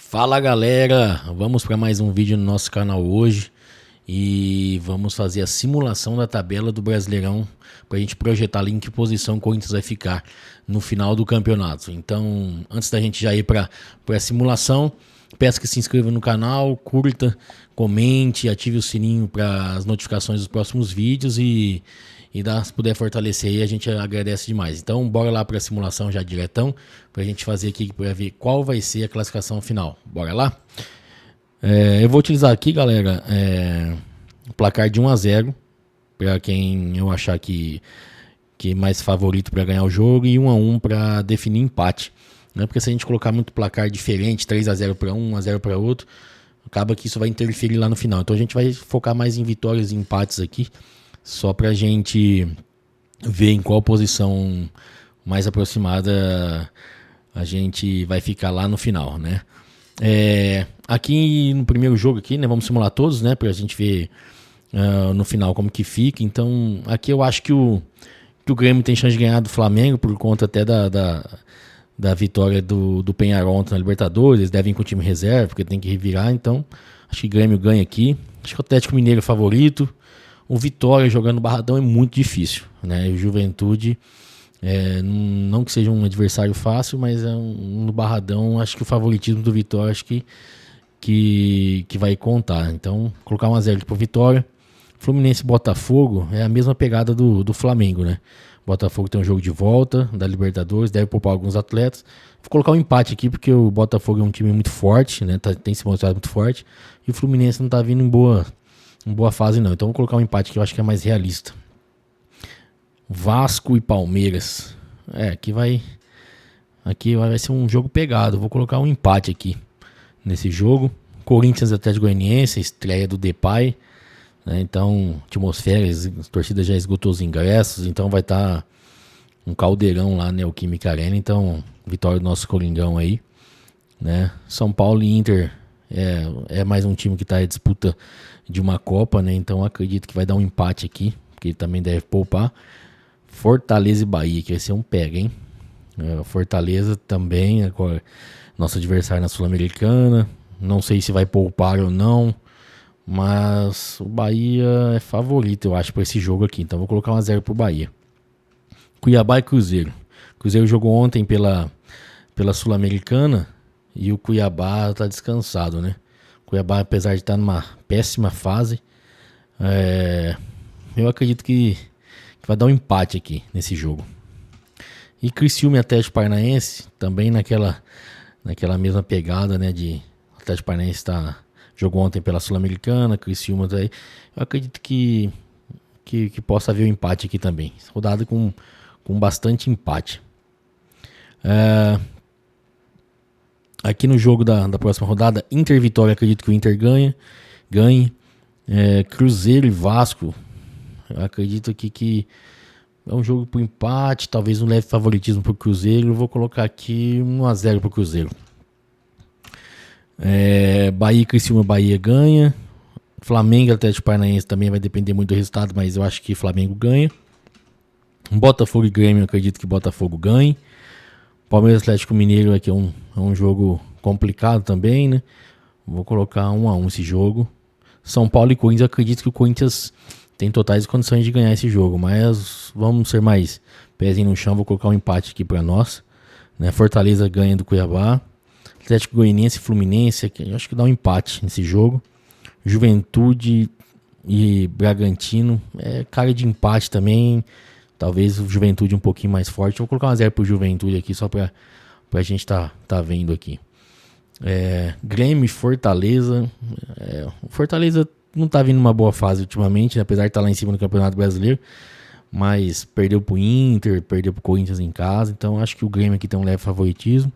Fala galera, vamos para mais um vídeo no nosso canal hoje e vamos fazer a simulação da tabela do Brasileirão para a gente projetar ali em que posição o Corinthians vai ficar no final do campeonato. Então, antes da gente já ir para a simulação, peço que se inscreva no canal, curta, comente, ative o sininho para as notificações dos próximos vídeos e se puder fortalecer aí, a gente agradece demais. Então, bora lá para a simulação já diretão, para a gente fazer aqui para ver qual vai ser a classificação final. Bora lá? Eu vou utilizar aqui, galera, o placar de 1-0, para quem eu achar que é mais favorito para ganhar o jogo, e 1-1 para definir empate. Não é porque se a gente colocar muito placar diferente, 3-0 para um, 1-0 para outro, acaba que isso vai interferir lá no final. Então a gente vai focar mais em vitórias e empates aqui, só pra gente ver em qual posição mais aproximada a gente vai ficar lá no final, né? Aqui no primeiro jogo aqui, né, vamos simular todos, né, pra gente ver no final como que fica. Então aqui eu acho que o Grêmio tem chance de ganhar do Flamengo por conta até da vitória do Peñarol ontem na Libertadores. Eles devem ir com o time reserva, porque tem que revirar. Então acho que o Grêmio ganha aqui. Acho que o Atlético Mineiro é favorito. O Vitória jogando no Barradão é muito difícil, né? E o Juventude, não que seja um adversário fácil, mas no Barradão acho que o favoritismo do Vitória acho que vai contar. Então, colocar 1-0 pro Vitória. Fluminense e Botafogo é a mesma pegada do Flamengo, né? Botafogo tem um jogo de volta da Libertadores, deve poupar alguns atletas. Vou colocar um empate aqui porque o Botafogo é um time muito forte, né? Tem se mostrado muito forte. E o Fluminense não tá vindo em boa fase não, então vou colocar um empate que eu acho que é mais realista. Vasco e Palmeiras, aqui vai ser um jogo pegado. Vou colocar um empate aqui nesse jogo. Corinthians e Atlético Goianiense, estreia do Depay, né? Então atmosfera, a torcida já esgotou os ingressos, então vai estar um caldeirão lá, né, o Química Arena. Então vitória do nosso Coringão aí, né? São Paulo e Inter é mais um time que está em disputa de uma Copa, né? Então acredito que vai dar um empate aqui, porque ele também deve poupar. Fortaleza e Bahia, que vai ser um pega, hein? Fortaleza também, agora, nosso adversário na Sul-Americana. Não sei se vai poupar ou não, mas o Bahia é favorito, eu acho, para esse jogo aqui. Então vou colocar 1-0 pro Bahia. Cuiabá e Cruzeiro. Cruzeiro jogou ontem pela Sul-Americana e o Cuiabá tá descansado, né? O Cuiabá, apesar de estar numa péssima fase, eu acredito que vai dar um empate aqui nesse jogo. E Criciúma e Atlético Paranaense, também naquela mesma pegada, né? De Atlético Paranaense jogou ontem pela Sul-Americana, Criciúma tá aí. Eu acredito que possa haver um empate aqui também. Rodada com bastante empate. Aqui no jogo da próxima rodada, Inter e Vitória, acredito que o Inter ganhe. Cruzeiro e Vasco, eu acredito aqui que é um jogo por empate, talvez um leve favoritismo pro Cruzeiro. Eu vou colocar aqui 1-0 pro Cruzeiro. Bahia e Criciúma, Bahia ganha. Flamengo e Atlético Paranaense também vai depender muito do resultado, mas eu acho que Flamengo ganha. Botafogo e Grêmio, eu acredito que Botafogo ganhe. Palmeiras e Atlético Mineiro aqui é um jogo complicado também, né? Vou colocar 1-1 esse jogo. São Paulo e Corinthians, eu acredito que o Corinthians tem totais condições de ganhar esse jogo, mas vamos ser mais pezinho no chão. Vou colocar um empate aqui para nós, né? Fortaleza ganha do Cuiabá. Atlético Goianiense e Fluminense, eu acho que dá um empate nesse jogo. Juventude e Bragantino, cara de empate também. Talvez o Juventude um pouquinho mais forte. Vou colocar 1-0 pro Juventude aqui, só pra gente tá vendo aqui. Grêmio e Fortaleza. O Fortaleza não tá vindo numa boa fase ultimamente, né? Apesar de estar lá em cima no Campeonato Brasileiro. Mas perdeu pro Inter, perdeu pro Corinthians em casa. Então acho que o Grêmio aqui tem um leve favoritismo.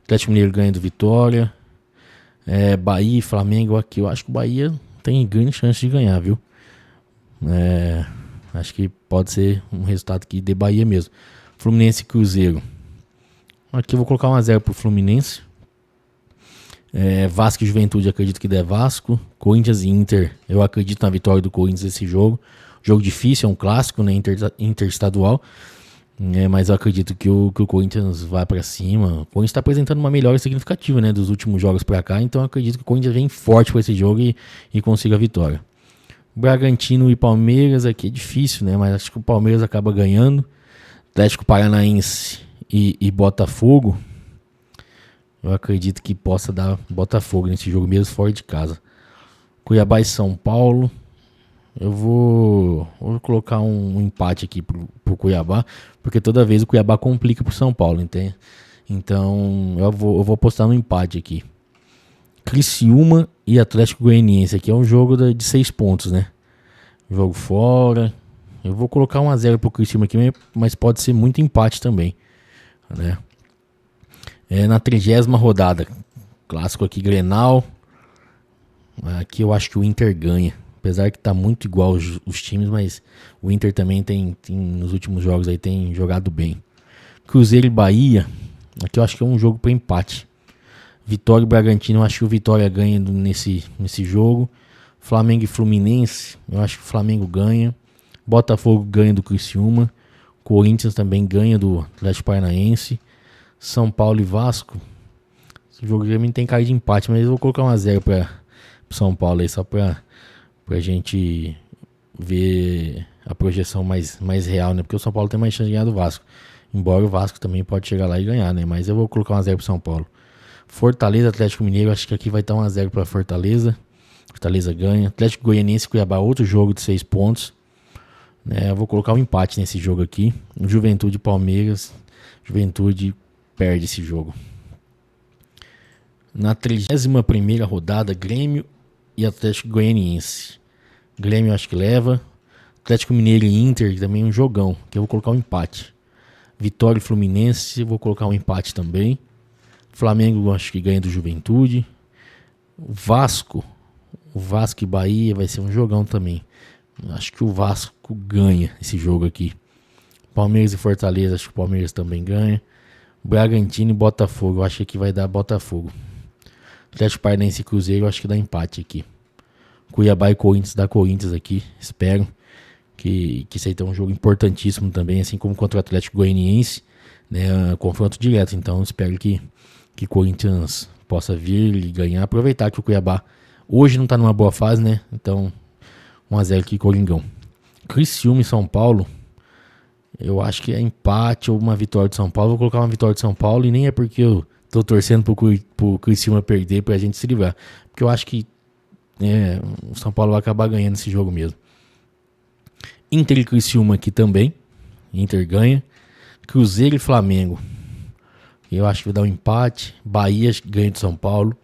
Atlético Mineiro ganha do Vitória. Bahia e Flamengo aqui. Eu acho que o Bahia tem grande chance de ganhar, viu? Acho que pode ser um resultado que dê Bahia mesmo. Fluminense e Cruzeiro. Aqui eu vou colocar 1-0 pro Fluminense. Vasco e Juventude, acredito que dê Vasco. Corinthians e Inter, eu acredito na vitória do Corinthians nesse jogo. Jogo difícil, é um clássico, né? Interestadual. Mas eu acredito que o Corinthians vai pra cima. O Corinthians tá apresentando uma melhora significativa, né, dos últimos jogos pra cá. Então eu acredito que o Corinthians vem forte pra esse jogo e consiga a vitória. Bragantino e Palmeiras aqui é difícil, né? Mas acho que o Palmeiras acaba ganhando. Atlético Paranaense e Botafogo. Eu acredito que possa dar Botafogo nesse jogo mesmo fora de casa. Cuiabá e São Paulo. Eu vou colocar um empate aqui pro Cuiabá, porque toda vez o Cuiabá complica pro São Paulo, entende? Então eu vou apostar no empate aqui. Criciúma e Atlético Goianiense. Aqui é um jogo de 6 pontos, né? Jogo fora. Eu vou colocar 1-0 pro Criciúma aqui, mas pode ser muito empate também, né? Na 30ª rodada, clássico aqui, Grenal. Aqui eu acho que o Inter ganha. Apesar que tá muito igual os times, mas o Inter também tem nos últimos jogos aí tem jogado bem. Cruzeiro e Bahia. Aqui eu acho que é um jogo para empate. Vitória e Bragantino, eu acho que o Vitória ganha nesse jogo. Flamengo e Fluminense, eu acho que o Flamengo ganha. Botafogo ganha do Criciúma. Corinthians também ganha do Atlético Paranaense. São Paulo e Vasco. Esse jogo também tem cara de empate, mas eu vou colocar 1-0 para São Paulo aí, só pra gente ver a projeção mais real, né? Porque o São Paulo tem mais chance de ganhar do Vasco. Embora o Vasco também pode chegar lá e ganhar, né? Mas eu vou colocar 1-0 pro São Paulo. Fortaleza, Atlético Mineiro, acho que aqui vai estar 1-0 pra Fortaleza. Fortaleza ganha. Atlético Goianiense e Cuiabá, outro jogo de 6 pontos. Eu vou colocar um empate nesse jogo aqui. Juventude e Palmeiras. Juventude perde esse jogo. Na 31ª rodada, Grêmio e Atlético Goianiense. Grêmio acho que leva. Atlético Mineiro e Inter também um jogão, que eu vou colocar um empate. Vitória e Fluminense, vou colocar um empate também. Flamengo acho que ganha do Juventude. O Vasco e Bahia vai ser um jogão também. Acho que o Vasco ganha esse jogo aqui. Palmeiras e Fortaleza, acho que o Palmeiras também ganha. Bragantino e Botafogo, eu acho que aqui vai dar Botafogo. Atlético Paranaense e Cruzeiro, eu acho que dá empate aqui. Cuiabá e Corinthians, dá Corinthians aqui, espero. Que isso aí tá um jogo importantíssimo também, assim como contra o Atlético Goianiense, né? Confronto direto, então espero que Corinthians possa vir e ganhar. Aproveitar que o Cuiabá hoje não tá numa boa fase, né? Então 1-0 aqui, Coringão. Criciúma e São Paulo, eu acho que é empate ou uma vitória de São Paulo. Vou colocar uma vitória de São Paulo e nem é porque eu tô torcendo pro Criciúma perder pra gente se livrar. Porque eu acho que o São Paulo vai acabar ganhando esse jogo mesmo. Inter e Criciúma aqui também. Inter ganha. Cruzeiro e Flamengo, eu acho que vai dar um empate. Bahia ganha de São Paulo.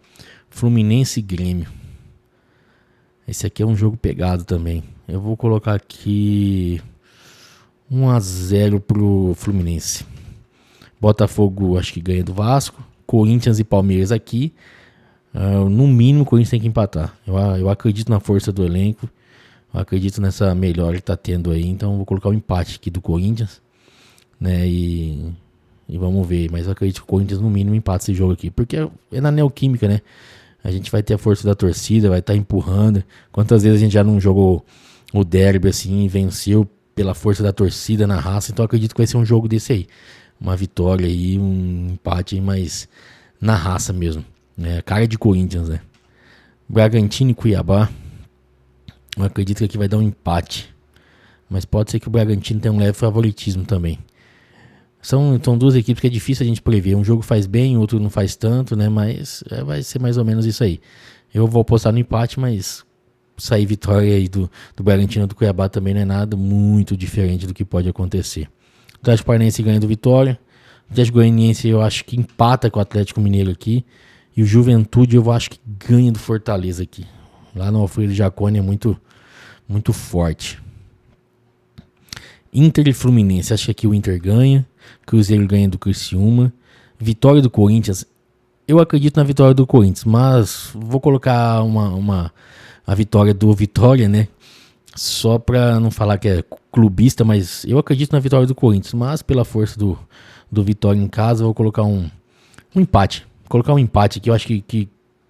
Fluminense e Grêmio. Esse aqui é um jogo pegado também. Eu vou colocar aqui 1-0 pro Fluminense. Botafogo acho que ganha do Vasco. Corinthians e Palmeiras aqui. No mínimo o Corinthians tem que empatar. Eu acredito na força do elenco. Eu acredito nessa melhora que tá tendo aí. Então eu vou colocar o empate aqui do Corinthians, né? E vamos ver. Mas eu acredito que o Corinthians no mínimo empata esse jogo aqui. Porque é na Neoquímica, né? A gente vai ter a força da torcida, vai estar empurrando. Quantas vezes a gente já não jogou o derby assim e venceu pela força da torcida na raça. Então eu acredito que vai ser um jogo desse aí. Uma vitória aí, um empate aí, mas na raça mesmo. Cara de Corinthians, né? Bragantino e Cuiabá. Eu acredito que aqui vai dar um empate. Mas pode ser que o Bragantino tenha um leve favoritismo também. São duas equipes que é difícil a gente prever. Um jogo faz bem, o outro não faz tanto, né? Mas vai ser mais ou menos isso aí. Eu vou apostar no empate, mas sair vitória aí do Bragantino ou do Cuiabá também não é nada muito diferente do que pode acontecer. O Atlético Paranaense ganha do Vitória. O Atlético Goianiense eu acho que empata com o Atlético Mineiro aqui. E o Juventude eu acho que ganha do Fortaleza aqui. Lá no Alfredo Jaconi é muito, muito forte. Inter e Fluminense, acho que aqui o Inter ganha. Cruzeiro ganha do Criciúma. Vitória do Corinthians, eu acredito na vitória do Corinthians, mas vou colocar a vitória do Vitória, né? Só pra não falar que é clubista, mas eu acredito na vitória do Corinthians. Mas pela força do Vitória em casa, eu vou colocar um empate. Vou colocar um empate aqui, eu acho que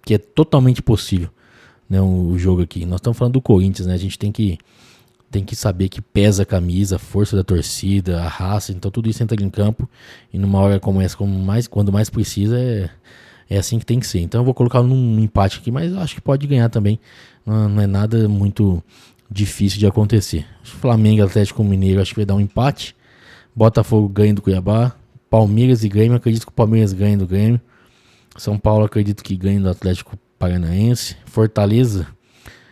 é totalmente possível, né, o jogo aqui. Nós estamos falando do Corinthians, né? A gente tem que tem que saber que pesa a camisa, a força da torcida, a raça, então tudo isso entra em campo e numa hora como essa, quando mais precisa, é assim que tem que ser. Então eu vou colocar num empate aqui, mas eu acho que pode ganhar também, não é nada muito difícil de acontecer. Flamengo e Atlético Mineiro acho que vai dar um empate, Botafogo ganha do Cuiabá, Palmeiras e Grêmio, acredito que o Palmeiras ganha do Grêmio, São Paulo acredito que ganha do Atlético Paranaense, Fortaleza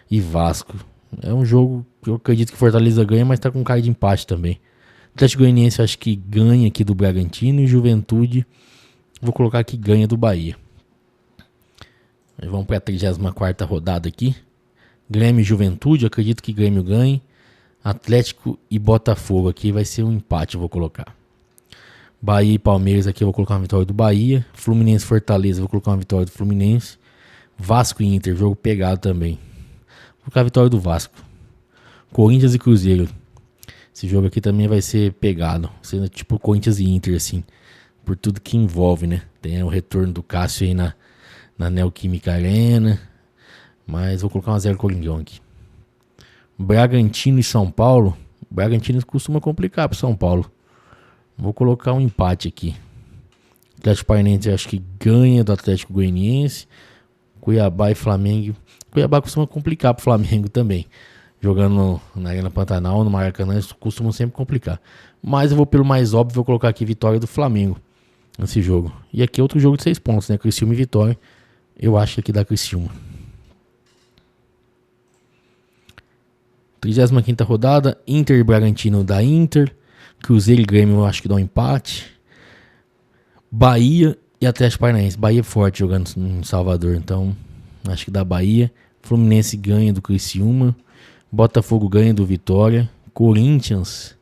e Vasco. É um jogo que eu acredito que Fortaleza ganha, mas tá com cara de empate também. Atlético Goianiense acho que ganha aqui do Bragantino e Juventude vou colocar aqui ganha do Bahia. Vamos para a 34ª rodada aqui. Grêmio e Juventude, acredito que Grêmio ganhe. Atlético e Botafogo aqui vai ser um empate, eu vou colocar. Bahia e Palmeiras aqui eu vou colocar uma vitória do Bahia. Fluminense e Fortaleza eu vou colocar uma vitória do Fluminense. Vasco e Inter, jogo pegado também. Vou colocar a vitória do Vasco. Corinthians e Cruzeiro. Esse jogo aqui também vai ser pegado. Sendo tipo Corinthians e Inter, assim. Por tudo que envolve, né? Tem o retorno do Cássio aí na Neoquímica Arena. Mas vou colocar 1-0 Coringão aqui. Bragantino e São Paulo. O Bragantino costuma complicar pro São Paulo. Vou colocar um empate aqui. Atlético Paranaense acho que ganha do Atlético Goianiense. Cuiabá e Flamengo. Cuiabá costuma complicar pro Flamengo também. Jogando na Arena Pantanal, no Maracanã, isso costuma sempre complicar. Mas eu vou pelo mais óbvio, vou colocar aqui vitória do Flamengo nesse jogo. E aqui é outro jogo de 6 pontos, né? Criciúma e Vitória. Eu acho que aqui dá Criciúma. 35ª rodada, Inter e Bragantino dá Inter. Cruzeiro e Grêmio eu acho que dá um empate. Bahia e Atlético Paranaense. Bahia é forte jogando em Salvador, então acho que dá Bahia. Fluminense ganha do Criciúma. Botafogo ganha do Vitória. Corinthians,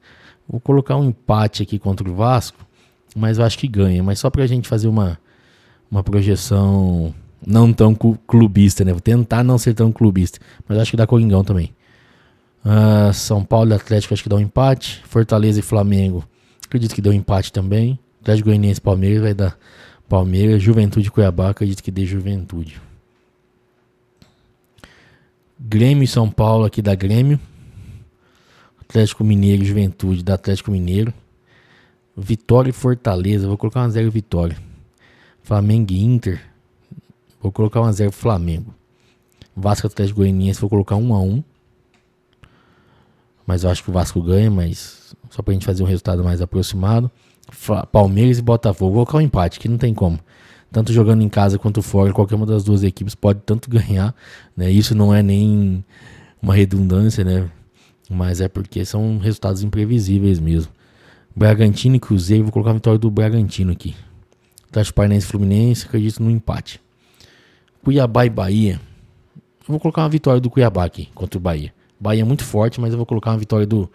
vou colocar um empate aqui contra o Vasco, mas eu acho que ganha. Mas só pra gente fazer uma projeção não tão clubista, né? Vou tentar não ser tão clubista, mas acho que dá Coringão também. São Paulo e Atlético acho que dá um empate. Fortaleza e Flamengo, acredito que deu um empate também. Atlético Goianiense e Palmeiras vai dar Palmeiras. Juventude e Cuiabá, acredito que dê Juventude. Grêmio e São Paulo aqui dá Grêmio. Atlético Mineiro e Juventude dá Atlético Mineiro. Vitória e Fortaleza, vou colocar 1-0 Vitória. Flamengo e Inter, vou colocar 1-0 Flamengo. Vasco e Atlético Goianiense, vou colocar 1-1. Mas eu acho que o Vasco ganha, mas só pra gente fazer um resultado mais aproximado. Palmeiras e Botafogo, vou colocar um empate, que não tem como. Tanto jogando em casa quanto fora, qualquer uma das duas equipes pode tanto ganhar, né? Isso não é nem uma redundância, né? Mas é porque são resultados imprevisíveis mesmo. Bragantino e Cruzeiro, vou colocar a vitória do Bragantino aqui. Atlético Paranaense e Fluminense, acredito no empate. Cuiabá e Bahia, eu vou colocar uma vitória do Cuiabá aqui contra o Bahia. Bahia é muito forte, mas eu vou colocar uma vitória do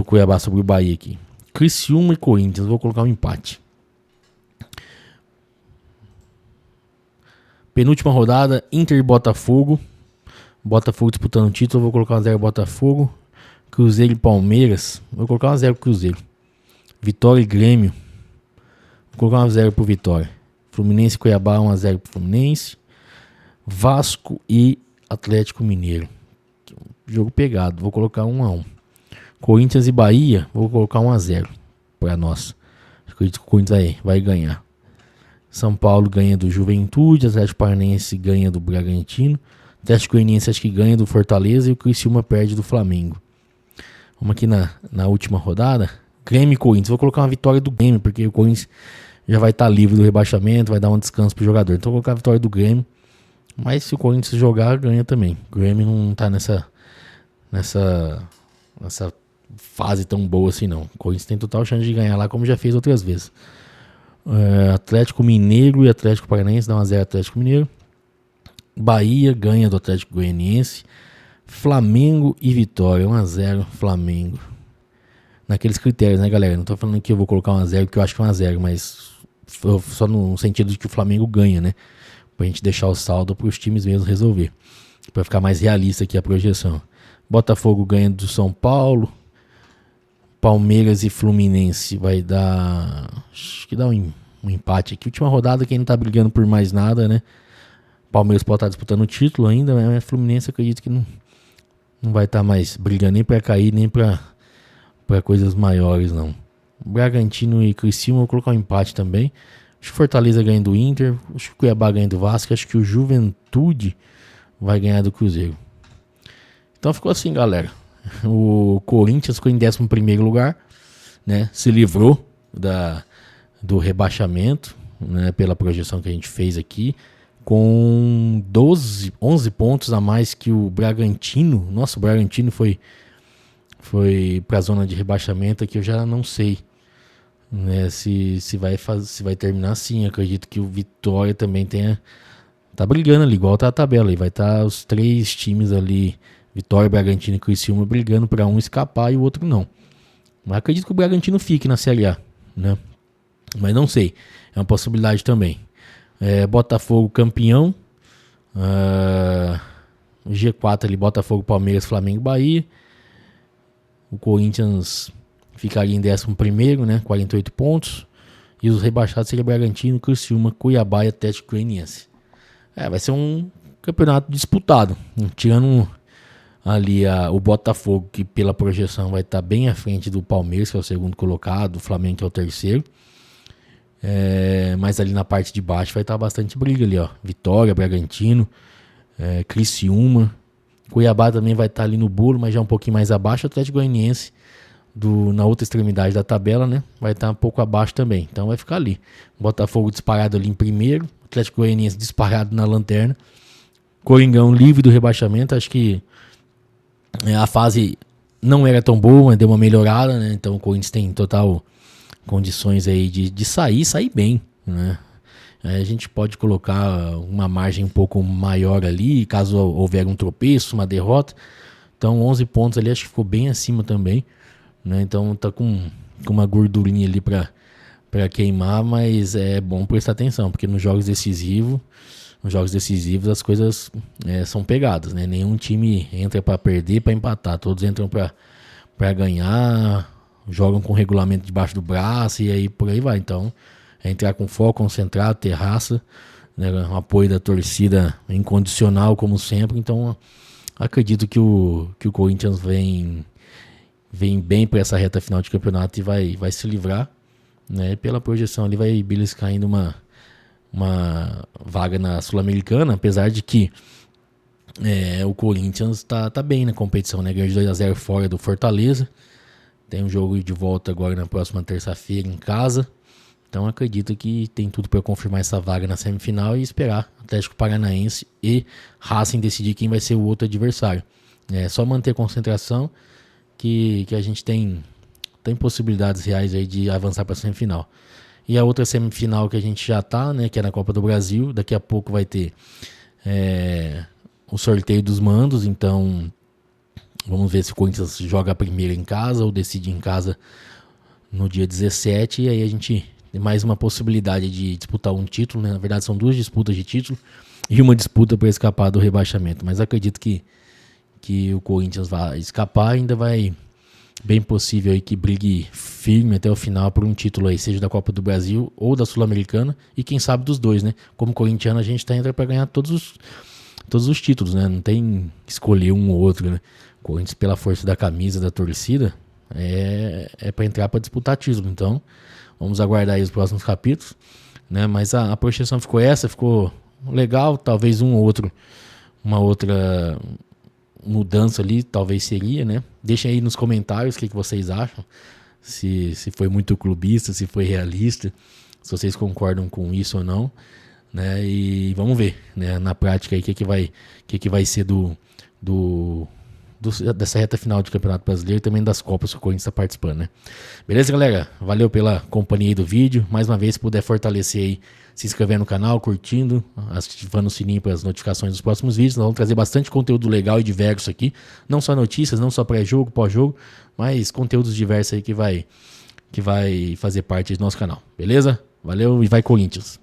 Cuiabá sobre o Bahia aqui. Criciúma e Corinthians, eu vou colocar um empate. Penúltima rodada, Inter e Botafogo. Botafogo disputando o título, vou colocar 1-0 Botafogo. Cruzeiro e Palmeiras, vou colocar 1-0 Cruzeiro. Vitória e Grêmio, vou colocar 1-0 pro Vitória. Fluminense e Cuiabá, 1-0 pro Fluminense. Vasco e Atlético Mineiro, jogo pegado, vou colocar 1-1. Corinthians e Bahia, vou colocar 1-0 para nós. Acredito que o Corinthians vai ganhar. São Paulo ganha do Juventude, Atlético Paranaense ganha do Bragantino, Atlético Goianiense acho que ganha do Fortaleza e o Criciúma perde do Flamengo. Vamos aqui na última rodada, Grêmio e Corinthians, vou colocar uma vitória do Grêmio, porque o Corinthians já vai estar livre do rebaixamento, vai dar um descanso pro jogador, então vou colocar a vitória do Grêmio, mas se o Corinthians jogar, ganha também. O Grêmio não tá nessa fase tão boa assim não, o Corinthians tem total chance de ganhar lá, como já fez outras vezes. Atlético Mineiro e Atlético Paranaense dá 1-0 Atlético Mineiro. Bahia ganha do Atlético Goianiense. Flamengo e Vitória 1-0 Flamengo. Naqueles critérios, né, galera? Não tô falando que eu vou colocar 1-0 porque eu acho que é 1-0, mas só no sentido de que o Flamengo ganha, né? Pra gente deixar o saldo pros times mesmo resolver, pra ficar mais realista aqui a projeção. Botafogo ganha do São Paulo. Palmeiras e Fluminense vai dar, acho que dá um empate aqui. Última rodada, quem não tá brigando por mais nada, né? Palmeiras pode estar disputando o título ainda, mas Fluminense acredito que não vai estar mais brigando nem para cair, nem para coisas maiores, não. Bragantino e Criciúma, eu vou colocar um empate também. Acho que Fortaleza ganha do Inter, acho que o Cuiabá ganha do Vasco, acho que o Juventude vai ganhar do Cruzeiro. Então ficou assim, galera. O Corinthians ficou em 11º lugar, né? Se livrou do rebaixamento, né? Pela projeção que a gente fez aqui, com 11 pontos a mais que o Bragantino. Nossa, o Bragantino foi para a zona de rebaixamento aqui, eu já não sei, né? Se vai terminar assim. Acredito que o Vitória também tá brigando ali, igual tá a tabela, e vai estar os 3 times ali, Vitória, Bragantino e Criciúma, brigando para um escapar e o outro não. Mas acredito que o Bragantino fique na Série A, né? Mas não sei, é uma possibilidade também. Botafogo campeão, G4 ali, Botafogo, Palmeiras, Flamengo, Bahia. O Corinthians ficaria em 11º, né? 48 pontos. E os rebaixados seriam Bragantino, Criciúma, Cuiabá e Atlético Goianiense. Vai ser um campeonato disputado. Tirando ali o Botafogo, que pela projeção vai estar bem à frente do Palmeiras, que é o segundo colocado, o Flamengo, que é o terceiro. Mas ali na parte de baixo vai estar bastante briga ali, ó. Vitória, Bragantino, Criciúma. Cuiabá também vai estar ali no bolo, mas já um pouquinho mais abaixo. O Atlético Goianiense, na outra extremidade da tabela, né? Vai estar um pouco abaixo também. Então vai ficar ali. Botafogo disparado ali em primeiro. Atlético Goianiense disparado na lanterna. Coringão livre do rebaixamento. Acho que a fase não era tão boa, mas deu uma melhorada, né? Então o Corinthians tem total condições aí de sair bem, né? A gente pode colocar uma margem um pouco maior ali, caso houver um tropeço, uma derrota. Então 11 pontos ali, acho que ficou bem acima também, né? Então tá com uma gordurinha ali para queimar, mas é bom prestar atenção, porque nos jogos decisivos as coisas são pegadas, né? Nenhum time entra para perder, para empatar, todos entram para ganhar, jogam com o regulamento debaixo do braço e aí por aí vai. Então entrar com foco, concentrar, ter raça, né? Um apoio da torcida incondicional como sempre. Então acredito que o Corinthians vem bem para essa reta final de campeonato e vai se livrar, né? Pela projeção ali vai beliscar ainda uma vaga na Sul-Americana, apesar de que o Corinthians tá bem na competição, né? Ganhou de 2-0 fora do Fortaleza. Tem um jogo de volta agora na próxima terça-feira em casa. Então acredito que tem tudo para confirmar essa vaga na semifinal e esperar Atlético Paranaense e Racing decidir quem vai ser o outro adversário. É só manter a concentração que a gente tem possibilidades reais aí de avançar para a semifinal. E a outra semifinal que a gente já tá, né, que é na Copa do Brasil, daqui a pouco vai ter o sorteio dos mandos. Então vamos ver se o Corinthians joga a primeira em casa ou decide em casa no dia 17, e aí a gente tem mais uma possibilidade de disputar um título, né? Na verdade são 2 disputas de título e uma disputa para escapar do rebaixamento, mas acredito que o Corinthians vai escapar. Ainda vai bem possível aí que brigue firme até o final por um título aí, seja da Copa do Brasil ou da Sul-Americana, e quem sabe dos dois, né? Como corintiano a gente tá entrando para ganhar todos os títulos, né? Não tem que escolher um ou outro, né? O Corinthians, pela força da camisa, da torcida, é para entrar para disputar título. Então vamos aguardar aí os próximos capítulos, né? Mas a projeção ficou legal. Talvez uma outra mudança ali, talvez seria, né? Deixem aí nos comentários o que vocês acham, se foi muito clubista, se foi realista, se vocês concordam com isso ou não, né? E vamos ver, né, na prática aí o que vai ser dessa reta final de Campeonato Brasileiro e também das Copas que o Corinthians está participando, né? Beleza, galera? Valeu pela companhia aí do vídeo. Mais uma vez, se puder fortalecer aí, se inscrevendo no canal, curtindo, ativando o sininho para as notificações dos próximos vídeos. Nós vamos trazer bastante conteúdo legal e diverso aqui. Não só notícias, não só pré-jogo, pós-jogo, mas conteúdos diversos aí que vai fazer parte do nosso canal. Beleza? Valeu e vai Corinthians!